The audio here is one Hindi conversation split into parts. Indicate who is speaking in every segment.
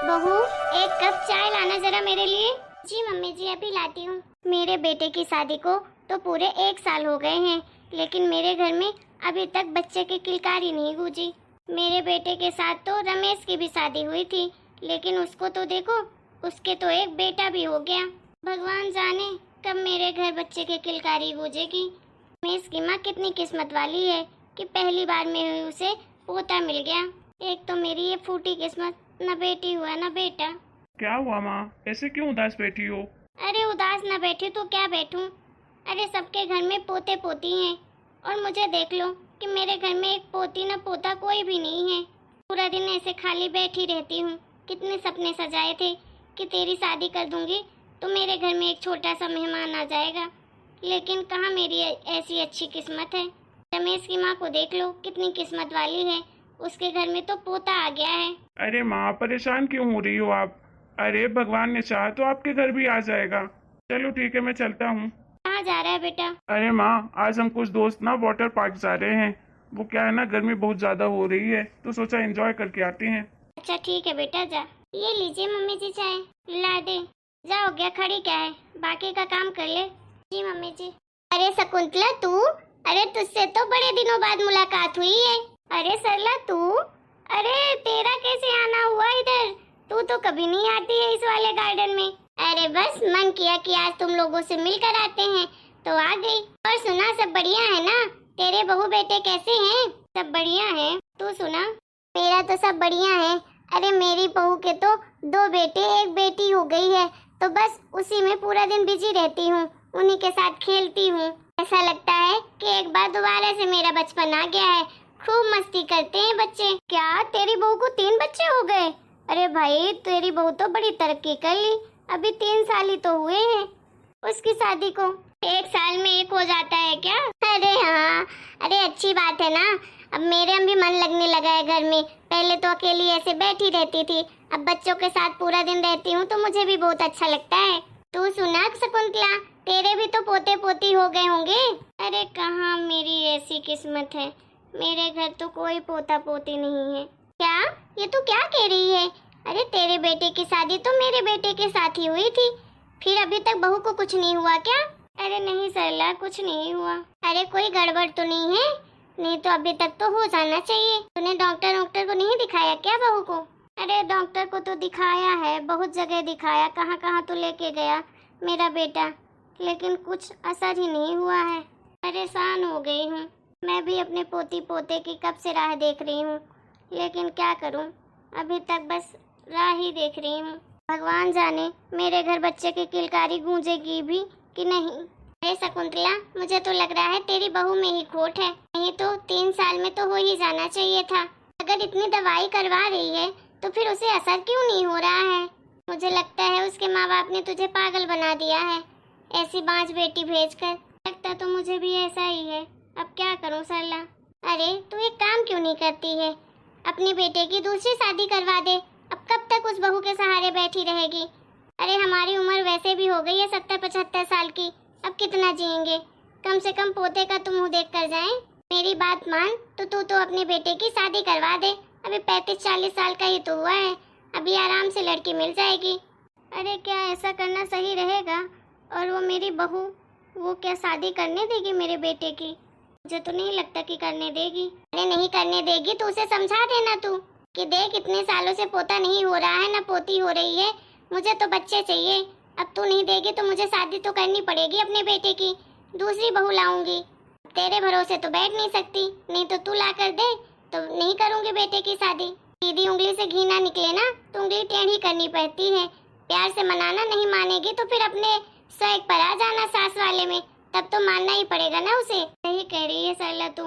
Speaker 1: बहू, एक कप चाय लाना जरा मेरे लिए। जी मम्मी जी, अभी लाती हूँ। मेरे बेटे की शादी को तो पूरे 1 साल हो गए हैं, लेकिन मेरे घर में अभी तक बच्चे की किलकारी नहीं गूंजी। मेरे बेटे के साथ तो रमेश की भी शादी हुई थी, लेकिन उसको तो देखो, उसके तो एक बेटा भी हो गया। भगवान जाने कब मेरे घर बच्चे की किलकारी गूंजेगी। रमेश की माँ कितनी किस्मत वाली है कि पहली बार में उसे पोता मिल गया। एक तो मेरी ये फूटी किस्मत, न बेटी हुआ न बेटा।
Speaker 2: क्या हुआ माँ, ऐसे क्यों उदास बैठी हो?
Speaker 1: अरे उदास न बैठी तो क्या बैठूं? अरे सबके घर में पोते पोती हैं, और मुझे देख लो कि मेरे घर में एक पोती न पोता कोई भी नहीं है। पूरा दिन ऐसे खाली बैठी रहती हूँ। कितने सपने सजाए थे कि तेरी शादी कर दूंगी तो मेरे घर में एक छोटा सा मेहमान आ जाएगा, लेकिन कहाँ मेरी ऐसी अच्छी किस्मत है। रमेश की माँ को देख लो, कितनी किस्मत वाली है, उसके घर में तो पोता आ गया है।
Speaker 2: अरे माँ, परेशान क्यों हो रही हो आप? अरे भगवान ने चाहा तो आपके घर भी आ जाएगा। चलो ठीक है, मैं चलता हूँ।
Speaker 1: कहाँ जा रहा है बेटा?
Speaker 2: अरे माँ, आज हम कुछ दोस्त ना वाटर पार्क जा रहे हैं। वो क्या है ना, गर्मी बहुत ज्यादा हो रही है तो सोचा एंजॉय करके आते हैं।
Speaker 1: अच्छा ठीक है बेटा, जा। ये लीजिए मम्मी जी चाय, ला दे। जा, हो गया, खड़ी क्या है, बाकी का काम कर ले। जी मम्मी जी। अरे शकुंतला तू, अरे तुझसे तो बड़े दिनों बाद मुलाकात हुई है। अरे सरला तू, अरे तेरा कैसे आना हुआ इधर? तू तो कभी नहीं आती है इस वाले गार्डन में। अरे बस मन किया कि आज तुम लोगों से मिलकर आते हैं तो आ गई। और सुना, सब बढ़िया है ना? तेरे बहू बेटे कैसे हैं? सब बढ़िया है। तू सुना? मेरा तो सब बढ़िया है। अरे मेरी बहू के तो 2 बेटे 1 बेटी हो गई है, तो बस उसी में पूरा दिन बिजी रहती हूँ, उन्हीं के साथ खेलती हूँ। ऐसा लगता है कि एक बार दोबारा से मेरा बचपन आ गया है। खूब मस्ती करते हैं बच्चे। क्या तेरी बहू को 3 बच्चे हो गए? अरे भाई, तेरी बहू तो बड़ी तरक्की कर ली। अभी 3 साल ही तो हुए हैं उसकी शादी को। 1 साल में 1 हो जाता है क्या? अरे हाँ, अरे अच्छी बात है ना। अब मेरे भी मन लगने लगा है घर में। पहले तो अकेली ऐसे बैठी रहती थी, अब बच्चों के साथ पूरा दिन रहती हूँ तो मुझे भी बहुत अच्छा लगता है। तू सुना शकुंतला, तेरे भी तो पोते पोती हो गए होंगे। अरे कहाँ मेरी ऐसी किस्मत है, मेरे घर तो कोई पोता पोती नहीं है। क्या? ये तू क्या कह रही है? अरे तेरे बेटे की शादी तो मेरे बेटे के साथ ही हुई थी, फिर अभी तक बहू को कुछ नहीं हुआ क्या? अरे नहीं सरला, कुछ नहीं हुआ। अरे कोई गड़बड़ तो नहीं है? नहीं तो अभी तक तो हो जाना चाहिए। तूने डॉक्टर को नहीं दिखाया क्या बहू को? अरे डॉक्टर को तो दिखाया है, बहुत जगह दिखाया, कहाँ कहाँ तो लेके गया मेरा बेटा, लेकिन कुछ असर ही नहीं हुआ है। परेशान हो गई हूँ। मैं भी अपने पोती पोते की कब से राह देख रही हूँ, लेकिन क्या करूँ, अभी तक बस राह ही देख रही हूँ। भगवान जाने मेरे घर बच्चे की किलकारी गूंजेगी भी कि नहीं। अरे शकुंतला, मुझे तो लग रहा है तेरी बहू में ही खोट है। नहीं तो 3 साल में तो हो ही जाना चाहिए था। अगर इतनी दवाई करवा रही है तो फिर उसे असर क्यों नहीं हो रहा है? मुझे लगता है उसके माँ बाप ने तुझे पागल बना दिया है, ऐसी बांझ बेटी भेजकर। लगता तो मुझे भी ऐसा ही है। अब क्या करूँ सरला? अरे तू एक काम क्यों नहीं करती है, अपने बेटे की दूसरी शादी करवा दे। अब कब तक उस बहू के सहारे बैठी रहेगी? अरे हमारी उम्र वैसे भी हो गई है 70-75 साल की, अब कितना जिएंगे? कम से कम पोते का तो मुंह देख कर जाएं। मेरी बात मान तो तू तो अपने बेटे की शादी करवा दे। अभी 35-40 साल का ही तो हुआ है, अभी आराम से लड़की मिल जाएगी। अरे क्या ऐसा करना सही रहेगा? और वो मेरी बहू, वो क्या शादी करने देगी मेरे बेटे की? मुझे तो नहीं लगता कि करने देगी। अरे नहीं करने देगी तो उसे समझा देना तू कि देख, इतने सालों से पोता नहीं हो रहा है, ना पोती हो रही है, मुझे तो बच्चे चाहिए। अब तू नहीं देगी तो मुझे शादी तो करनी पड़ेगी अपने बेटे की, दूसरी बहू लाऊंगी। तेरे भरोसे तो बैठ नहीं सकती, नहीं तो तू ला कर दे तो नहीं करूंगी बेटे की शादी। सीधी उंगली से घी ना निकले ना तो उंगली टेढ़ी करनी पड़ती है। प्यार से मनाना, नहीं मानेगी तो फिर अपने स्वयं पर आ जाना सास वाले में, तब तो मानना ही पड़ेगा ना उसे। सही कह रही है सरला तू,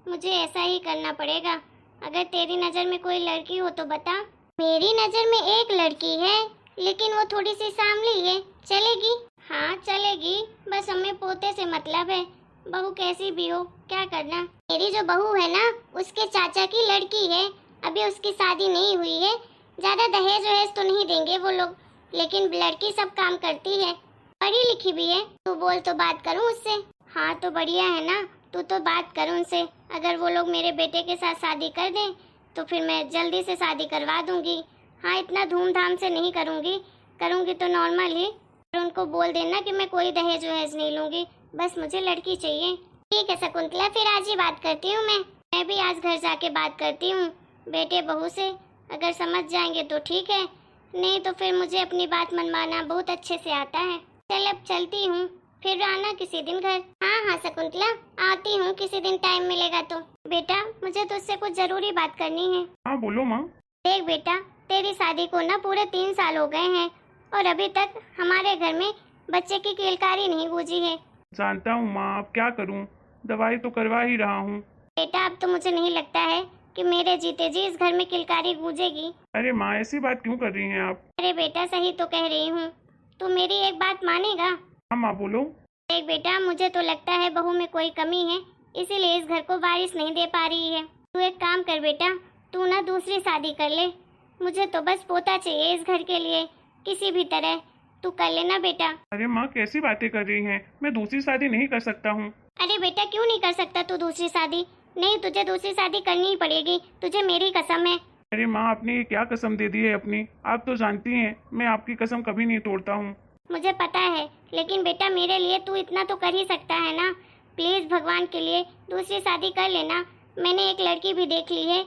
Speaker 1: मुझे ऐसा ही करना पड़ेगा। अगर तेरी नजर में कोई लड़की हो तो बता। मेरी नजर में एक लड़की है, लेकिन वो थोड़ी सी सांवली है। चलेगी? हाँ चलेगी, बस हमें पोते से मतलब है, बहू कैसी भी हो क्या करना। मेरी जो बहू है ना, उसके चाचा की लड़की है, अभी उसकी शादी नहीं हुई है। ज्यादा दहेज वहेज तो नहीं देंगे वो लोग, लेकिन लड़की सब काम करती है, पढ़ी लिखी भी है। तू बोल तो बात करूं उससे? हाँ तो बढ़िया है ना, तू तो बात कर उनसे। अगर वो लोग मेरे बेटे के साथ शादी कर दें तो फिर मैं जल्दी से शादी करवा दूंगी। हाँ, इतना धूमधाम से नहीं करूँगी, करूँगी तो नॉर्मल ही। और उनको बोल देना कि मैं कोई दहेज वहेज नहीं लूँगी, बस मुझे लड़की चाहिए। ठीक है शकुंतला, फिर आज ही बात करती हूँ मैं भी आज घर जाके बात करती हूँ बेटे बहू से। अगर समझ जाएंगे तो ठीक है, नहीं तो फिर मुझे अपनी बात मनवाना बहुत अच्छे से आता है। चल अब चलती हूँ, फिर आना किसी दिन घर। हाँ हाँ शकुंतला, आती हूँ किसी दिन टाइम मिलेगा तो। बेटा मुझे तुझसे कुछ जरूरी बात करनी है।
Speaker 2: हाँ बोलो माँ।
Speaker 1: देख बेटा, तेरी शादी को ना पूरे 3 साल हो गए हैं और अभी तक हमारे घर में बच्चे की किलकारी नहीं गूंजी है।
Speaker 2: जानता हूँ माँ, अब क्या करूँ, दवाई तो करवा ही रहा हूँ।
Speaker 1: बेटा अब तो मुझे नहीं लगता है कि मेरे जीते जी इस घर में किलकारी गूंजेगी।
Speaker 2: अरे माँ, ऐसी बात क्यों कर रही हैं आप?
Speaker 1: अरे बेटा सही तो कह रही हूँ, तू मेरी एक बात मानेगा?
Speaker 2: हाँ माँ बोलो।
Speaker 1: देख बेटा, मुझे तो लगता है बहू में कोई कमी है, इसीलिए इस घर को वारिस नहीं दे पा रही है। तू एक काम कर बेटा, तू ना दूसरी शादी कर ले। मुझे तो बस पोता चाहिए इस घर के लिए, किसी भी तरह तू कर लेना बेटा।
Speaker 2: अरे माँ, कैसी बातें कर रही हैं? मैं दूसरी शादी नहीं कर सकता हूँ।
Speaker 1: अरे बेटा क्यों नहीं कर सकता तू दूसरी शादी? नहीं, तुझे दूसरी शादी करनी ही पड़ेगी, तुझे मेरी कसम है।
Speaker 2: अरे माँ, आपने ये क्या कसम दे दी है अपनी? आप तो जानती हैं मैं आपकी कसम कभी नहीं तोड़ता हूँ।
Speaker 1: मुझे पता है, लेकिन बेटा मेरे लिए तू इतना तो कर ही सकता है ना। प्लीज भगवान के लिए दूसरी शादी कर लेना। मैंने एक लड़की भी देख ली है,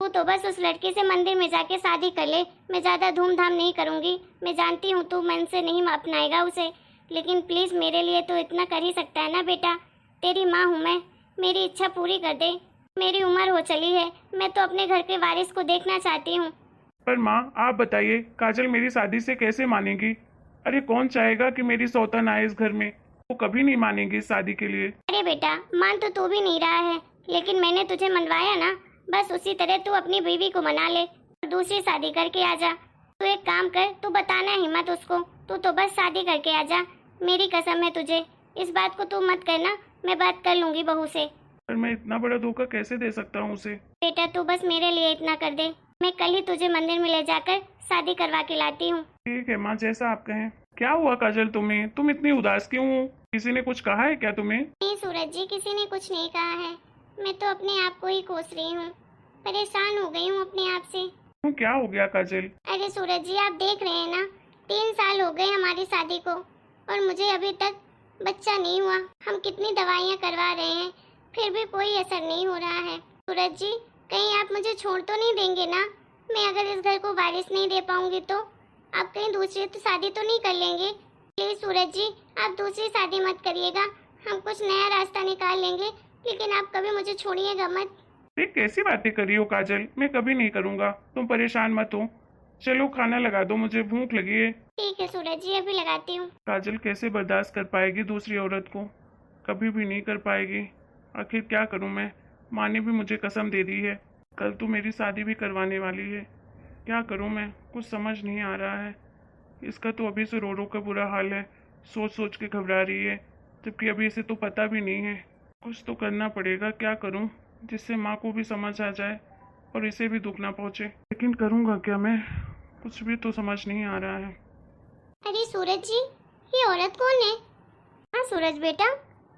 Speaker 1: तू तो बस उस लड़की से मंदिर में जाके शादी कर ले। मैं ज्यादा धूमधाम नहीं करूँगी, मैं जानती हूँ तू मन से नहीं अपनाएगा उसे, लेकिन प्लीज मेरे लिए तो इतना कर ही सकता है ना बेटा। तेरी माँ हूँ मैं, मेरी इच्छा पूरी कर दे। मेरी उम्र हो चली है, मैं तो अपने घर के वारिस को देखना चाहती हूँ।
Speaker 2: पर माँ आप बताइए, काजल मेरी शादी से कैसे मानेगी? अरे कौन चाहेगा कि मेरी सौतन आए इस घर में? वो कभी नहीं मानेगी इस शादी के लिए।
Speaker 1: अरे बेटा मान तो तू भी नहीं रहा है, लेकिन मैंने तुझे मनवाया ना, बस उसी तरह तू अपनी बीवी को मना ले और दूसरी शादी करके आ जा। तू एक काम कर, तू बताना ही मत उसको, तू तो बस शादी करके आ जा। मेरी कसम है तुझे, इस बात को तू मत करना, मैं बात कर लूंगी बहू से।
Speaker 2: पर मैं इतना बड़ा धोखा कैसे दे सकता हूँ उसे?
Speaker 1: बेटा तू बस मेरे लिए इतना कर दे, मैं कल ही तुझे मंदिर में ले जाकर शादी करवा के लाती हूँ।
Speaker 2: ठीक है माँ, जैसा आप कहें। क्या हुआ काजल तुम्हें? तुम इतनी उदास क्यों हो? किसी ने कुछ कहा है क्या तुम्हें?
Speaker 1: नहीं सूरज जी, किसी ने कुछ नहीं कहा है, मैं तो अपने आप को ही कोस रही हूँ। परेशान हो गई हूँ अपने आप से।
Speaker 2: क्यों, क्या हो गया काजल?
Speaker 1: अरे सूरज जी, आप देख रहे हैं ना, 3 साल हो गए हमारी शादी को और मुझे अभी तक बच्चा नहीं हुआ। हम कितनी दवाइयाँ करवा रहे हैं, फिर भी कोई असर नहीं हो रहा है। सूरज जी कहीं आप मुझे छोड़ तो नहीं देंगे ना? मैं अगर इस घर को वारिस नहीं दे पाऊंगी तो आप कहीं दूसरी तो शादी तो नहीं कर लेंगे? प्लीज सूरज जी, आप दूसरी शादी मत करिएगा, हम कुछ नया रास्ता निकाल लेंगे, लेकिन आप कभी मुझे छोड़िएगा मत।
Speaker 2: ये कैसी बातें कर रही हो काजल? मैं कभी नहीं करूँगा, तुम परेशान मत हो। चलो खाना लगा दो, मुझे भूख लगी है।
Speaker 1: ठीक है सूरज जी, अभी लगाती हूँ।
Speaker 2: काजल कैसे बर्दाश्त कर पाएगी दूसरी औरत को? कभी भी नहीं कर पाएगी। आखिर क्या करूं मैं? माँ ने भी मुझे कसम दे दी है, कल तो मेरी शादी भी करवाने वाली है। क्या करूं मैं, कुछ समझ नहीं आ रहा है। इसका तो अभी से रो रो का बुरा हाल है, सोच सोच के घबरा रही है, जबकि अभी इसे तो पता भी नहीं है। कुछ तो करना पड़ेगा, क्या करूं जिससे माँ को भी समझ आ जाए और इसे भी दुख ना पहुंचे। लेकिन करूंगा क्या मैं? कुछ भी तो समझ नहीं आ रहा है।
Speaker 1: अरे सूरज जी, ये औरत कौन है? हाँ सूरज बेटा,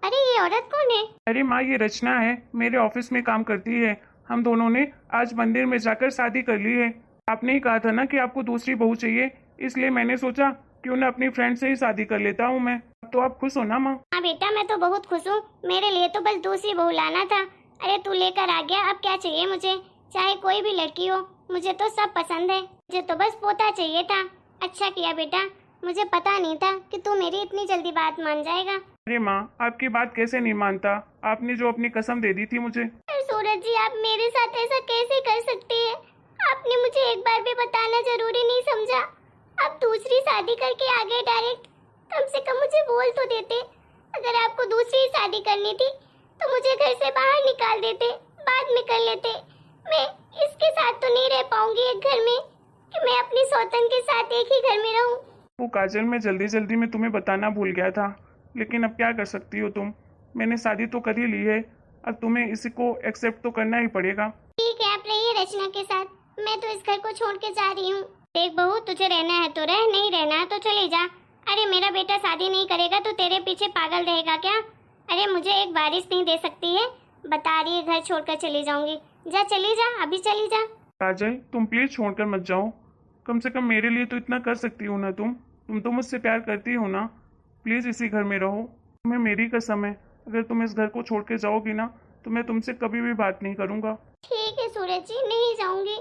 Speaker 1: अरे ये औरत कौन है?
Speaker 2: अरे माँ, ये रचना है, मेरे ऑफिस में काम करती है। हम दोनों ने आज मंदिर में जाकर शादी कर ली है। आपने ही कहा था ना कि आपको दूसरी बहू चाहिए, इसलिए मैंने सोचा क्यों ना अपनी फ्रेंड से ही शादी कर लेता हूँ मैं। तो आप खुश हो ना माँ?
Speaker 1: हाँ बेटा, मैं तो बहुत खुश हूँ, मेरे लिए तो बस दूसरी बहू लाना था। अरे तू लेकर आ गया, अब क्या चाहिए मुझे? चाहे कोई भी लड़की हो, मुझे तो सब पसंद है, मुझे तो बस पोता चाहिए था। अच्छा किया बेटा, मुझे पता नहीं था कि तू मेरी इतनी जल्दी बात मान जाएगा।
Speaker 2: अरे माँ, आपकी बात कैसे नहीं मानता? आपने जो अपनी कसम दे दी थी मुझे।
Speaker 1: अरे सूरज जी, आप मेरे साथ ऐसा कैसे कर सकते हैं? आपने मुझे एक बार भी बताना जरूरी नहीं समझा? आप दूसरी शादी करके आ गए डायरेक्ट। कम से कम मुझे बोल तो देते। अगर आपको दूसरी शादी करनी थी तो मुझे घर से बाहर निकाल देते, बाद में कर लेते। मैं इसके साथ तो नहीं रह पाऊंगी एक घर में कि मैं अपनी सौतन के साथ एक ही घर में रहूं।
Speaker 2: वो काजल, मैं जल्दी जल्दी में तुम्हें बताना भूल गया था, लेकिन अब क्या कर सकती हो तुम? मैंने शादी तो कर ही ली है, अब तुम्हें इसी को एक्सेप्ट तो करना ही पड़ेगा।
Speaker 1: ठीक है, आप रहिए रचना के साथ, मैं तो इस घर को छोड़ के जा रही हूँ। देख बहू, तुझे रहना है तो रह, नहीं रहना है तो चली जा। अरे मेरा बेटा शादी नहीं करेगा तो तेरे पीछे पागल रहेगा क्या? अरे मुझे एक वारिस नहीं दे सकती है? बता रही है घर छोड़कर चली जाऊंगी। जा चली जा, अभी चली जा।
Speaker 2: काजल तुम प्लीज छोड़कर मत जाओ। कम से कम मेरे लिए तो इतना कर सकती हो ना तुम तो मुझसे प्यार करती हो ना। प्लीज़ इसी घर में रहो। तुम्हें मेरी कसम है, अगर तुम इस घर को छोड़ के जाओगी ना तो मैं तुमसे कभी भी बात नहीं करूँगा।
Speaker 1: ठीक है सूरज जी, नहीं जाऊंगी।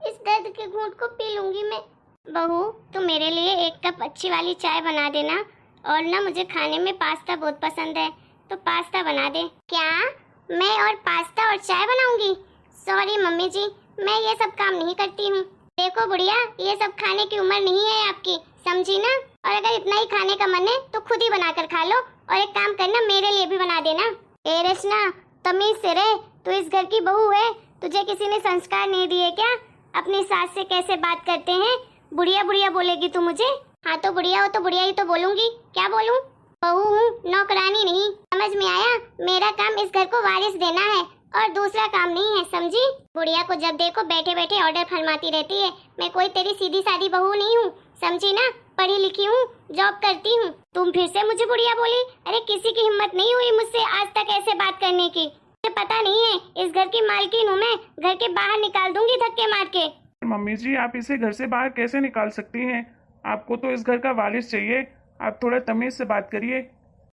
Speaker 1: इस दर्द के घूंट को पी लूंगी मैं। बहू, तू मेरे लिए एक कप अच्छी वाली चाय बना देना, और ना मुझे खाने में पास्ता बहुत पसंद है, तो पास्ता बना दे। क्या मैं और पास्ता और चाय बनाऊंगी? सॉरी मम्मी जी, मैं ये सब काम नहीं करती हूँ। देखो बुढ़िया, ये सब खाने की उम्र नहीं है आपकी, समझी ना? और अगर इतना ही खाने का मन है तो खुद ही बनाकर खा लो, और एक काम करना, मेरे लिए भी बना देना। ए रचना, तमीज से रह, तू इस घर की बहू है, तुझे किसी ने संस्कार नहीं दिए क्या? अपनी सास से कैसे बात करते हैं? बुढ़िया बुढ़िया बोलेगी तू मुझे? हाँ तो बुढ़िया हो तो बुढ़िया ही तो बोलूंगी, क्या बोलूं? बहू हूँ, नौकरानी नहीं। समझ में आया? मेरा काम इस घर को वारिस देना है और दूसरा काम नहीं है, समझी? बुढ़िया को जब देखो बैठे बैठे ऑर्डर फरमाती रहती है। मैं कोई तेरी सीधी सादी बहू नहीं हूँ, समझी ना? पढ़ी लिखी हूँ, जॉब करती हूँ। तुम फिर से मुझे बुढ़िया बोली? अरे किसी की हिम्मत नहीं हुई मुझसे आज तक ऐसे बात करने की। मुझे पता नहीं है, इस घर की मालकिन हूँ मैं, घर के बाहर निकाल दूंगी धक्के मार के।
Speaker 2: मम्मी जी, आप इसे घर से बाहर कैसे निकाल सकती हैं? आपको तो इस घर का वारिस चाहिए। आप थोड़ा तमीज से बात करिए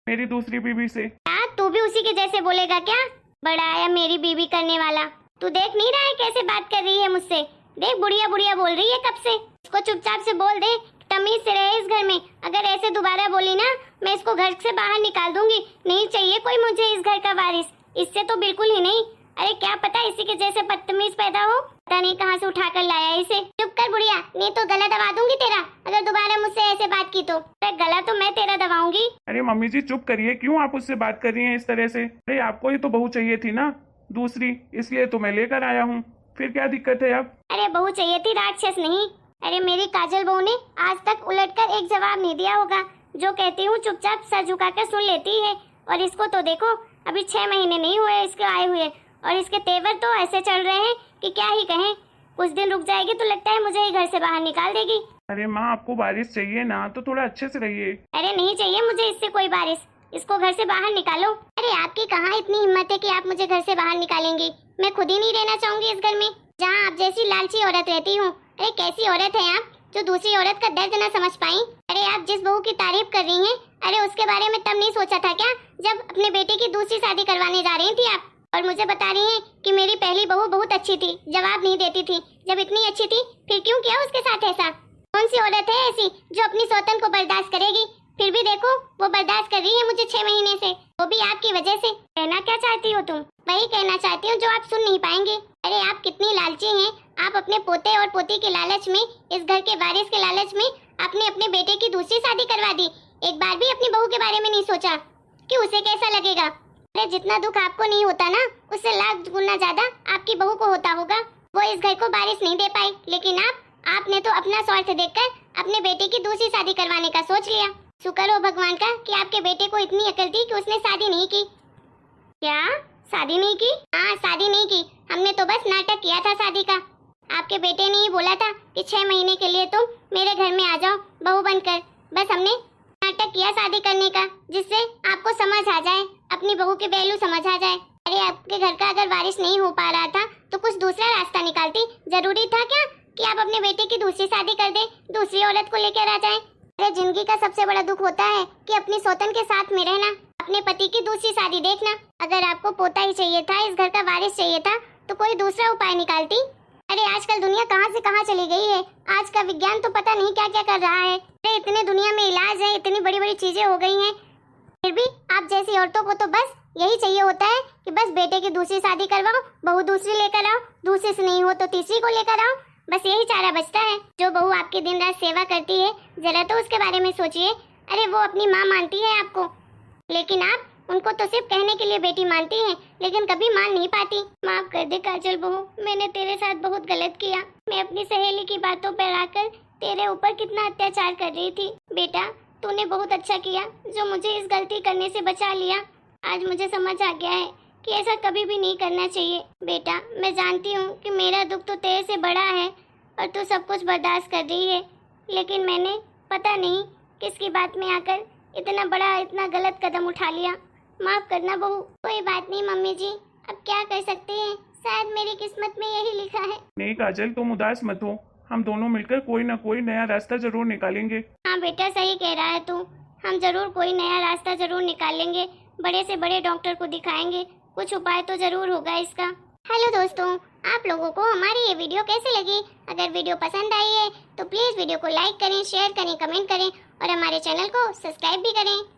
Speaker 2: मेरी दूसरी बीवी से।
Speaker 1: क्या तू भी उसी के जैसे बोलेगा क्या? बड़ा आया मेरी बीवी करने वाला। तू देख नहीं रहा है कैसे बात कर रही है मुझसे? देख बुढ़िया बुढ़िया बोल रही है कब से। इसको चुपचाप से बोल दे, तमीज से रहे इस घर में। अगर ऐसे दोबारा बोली ना, मैं इसको घर से बाहर निकाल दूंगी। नहीं चाहिए कोई मुझे इस घर का वारिस, इससे तो बिल्कुल ही नहीं। अरे क्या पता इसी के जैसे बदतमीज पैदा हो, पता नहीं कहाँ से उठा कर लाया इसे। चुप कर बुढ़िया, नहीं तो गला दबा दूंगी तेरा, अगर दोबारा मुझसे ऐसे बात की तो। अरे गला तो मैं तेरा दबाऊंगी।
Speaker 2: अरे मम्मी जी चुप करिए, क्यों आप उससे बात कर रही हैं इस तरह से? अरे आपको ही तो बहू चाहिए थी ना दूसरी, इसलिए तो मैं लेकर आया हूँ। फिर क्या दिक्कत है अब?
Speaker 1: अरे बहू चाहिए थी, राक्षस नहीं। अरे मेरी काजल बहू ने आज तक उलटकर एक जवाब नहीं दिया होगा। जो कहती हूँ चुपचाप सर झुकाकर सुन लेती है। और इसको तो देखो, अभी 6 महीने नहीं हुए इसके आए हुए, और इसके तेवर तो ऐसे चल रहे हैं कि क्या ही कहें। कुछ दिन रुक जाएगी तो लगता है मुझे ही घर से बाहर निकाल देगी।
Speaker 2: अरे माँ, आपको बारिश चाहिए ना, तो थोड़ा अच्छे से रहिए।
Speaker 1: अरे नहीं चाहिए मुझे इससे कोई बारिश, इसको घर से बाहर निकालो। अरे आपकी कहाँ इतनी हिम्मत है कि आप मुझे घर से बाहर निकालेंगी? मैं खुद ही नहीं रहना चाहूंगी इस घर में, जहाँ आप जैसी लालची औरत रहती हूँ। अरे कैसी औरत है आप, जो दूसरी औरत का दर्द न समझ पाई? अरे आप जिस बहू की तारीफ कर रही हैं, अरे उसके बारे में तब नहीं सोचा था क्या, जब अपने बेटे की दूसरी शादी करवाने जा रही थी आप? और मुझे बता रही हैं कि मेरी पहली बहू बहुत अच्छी थी, जवाब नहीं देती थी। जब इतनी अच्छी थी फिर क्यों किया उसके साथ ऐसा? कौन सी औरत है ऐसी जो अपनी सौतन को बर्दाश्त करेगी? फिर भी देखो वो बर्दाश्त कर रही है मुझे 6 महीने से, वो भी आपकी वजह से। कहना क्या चाहती हो तुम? वही कहना चाहती हूँ जो आप सुन नहीं पाएंगे। अरे आप कितनी लालची हैं। आप अपने पोते और पोती के लालच में, इस घर के वारिस के लालच में, आपने अपने बेटे की दूसरी शादी करवा दी। एक बार भी अपनी बहू के बारे में नहीं सोचा कि उसे कैसा लगेगा। अरे जितना दुख आपको नहीं होता ना, उससे लाख गुना ज्यादा आपकी बहू को होता होगा। वो इस घर को वारिस नहीं दे पाई, लेकिन आपने तो अपना स्वार्थ देखकर अपने बेटे की दूसरी शादी करवाने का सोच लिया। शुक्र हो भगवान का कि आपके बेटे को इतनी अकल थी कि उसने शादी नहीं की। क्या शादी नहीं की? हाँ शादी नहीं की, हमने तो बस नाटक किया था शादी का। आपके बेटे ने ही बोला था कि 6 महीने के लिए तुम मेरे घर में आ जाओ बहू बनकर। बस हमने नाटक किया शादी करने का, जिससे आपको समझ आ जाए, अपनी बहू के वैल्यू समझ आ जाए। अरे आपके घर का अगर वारिस नहीं हो पा रहा था तो कुछ दूसरा रास्ता निकालती। जरूरी था क्या कि आप अपने बेटे की दूसरी शादी कर दे, दूसरी औरत को लेकर आ जाए? अरे जिंदगी का सबसे बड़ा दुख होता है कि अपनी सौतन के साथ में रहना, अपने पति की दूसरी शादी देखना। अगर आपको पोता ही चाहिए था, इस घर का वारिस चाहिए था, तो कोई दूसरा उपाय निकालती। अरे आजकल दुनिया कहाँ से कहाँ चली गई है। आज का विज्ञान तो पता नहीं क्या क्या कर रहा है। अरे इतने दुनिया में इलाज है, इतनी बड़ी बड़ी चीजें हो गई हैं, फिर भी आप जैसी औरतों को तो बस यही चाहिए होता है कि बस बेटे की दूसरी शादी करवाओ, बहू दूसरी लेकर आओ, दूसरी से नहीं हो तो तीसरी को लेकर आओ। बस यही चारा बचता है। जो बहू आपकी दिन रात सेवा करती है, जरा तो उसके बारे में सोचिए। अरे वो अपनी माँ मानती है आपको, लेकिन आप उनको तो सिर्फ कहने के लिए बेटी मानती हैं, लेकिन कभी मान नहीं पाती। माफ कर दे काजल बहू, मैंने तेरे साथ बहुत गलत किया। मैं अपनी सहेली की बातों पर आकर तेरे ऊपर कितना अत्याचार कर रही थी। बेटा तूने बहुत अच्छा किया जो मुझे इस गलती करने से बचा लिया। आज मुझे समझ आ गया है कि ऐसा कभी भी नहीं करना चाहिए। बेटा मैं जानती हूँ कि मेरा दुख तो तेरे से बड़ा है और तू सब कुछ बर्दाश्त कर रही है, लेकिन मैंने पता नहीं किसकी बात में आकर इतना बड़ा, इतना गलत कदम उठा लिया। माफ करना बहू। कोई बात नहीं मम्मी जी, अब क्या कर सकते हैं, शायद मेरी किस्मत में यही लिखा है।
Speaker 2: नहीं काजल, तुम उदास मत हो। हम दोनों मिलकर कोई ना कोई नया रास्ता जरूर निकालेंगे।
Speaker 1: हाँ बेटा, सही कह रहा है तू। हम जरूर कोई नया रास्ता जरूर निकालेंगे, बड़े से बड़े डॉक्टर को दिखाएंगे, कुछ उपाय तो जरूर होगा इसका। हेलो दोस्तों, आप लोगों को हमारी ये वीडियो कैसी लगी? अगर वीडियो पसंद आई है तो प्लीज़ वीडियो को लाइक करें, शेयर करें, कमेंट करें और हमारे चैनल को सब्सक्राइब भी करें।